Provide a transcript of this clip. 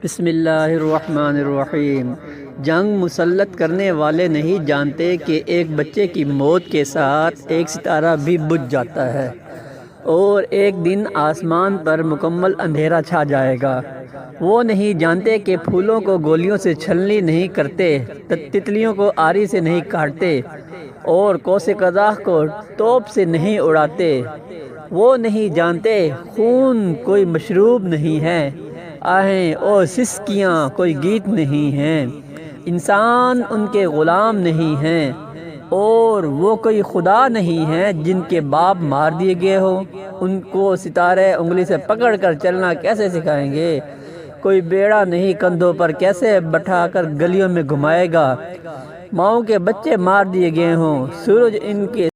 بسم اللہ الرحمن الرحیم۔ جنگ مسلط کرنے والے نہیں جانتے کہ ایک بچے کی موت کے ساتھ ایک ستارہ بھی بجھ جاتا ہے اور ایک دن آسمان پر مکمل اندھیرا چھا جائے گا۔ وہ نہیں جانتے کہ پھولوں کو گولیوں سے چھلنی نہیں کرتے، تتلیوں کو آری سے نہیں کاٹتے اور کوس قزح کو توپ سے نہیں اڑاتے۔ وہ نہیں جانتے خون کوئی مشروب نہیں ہے، آہیں اور سسکیاں کوئی گیت نہیں ہیں۔ انسان ان کے غلام نہیں ہیں اور وہ کوئی خدا نہیں ہیں جن کے باپ مار دیے گئے ہو۔ ان کو ستارے انگلی سے پکڑ کر چلنا کیسے سکھائیں گے؟ کوئی بیڑا نہیں کندھوں پر کیسے بٹھا کر گلیوں میں گھمائے گا؟ ماؤں کے بچے مار دیے گئے ہوں، سورج ان کے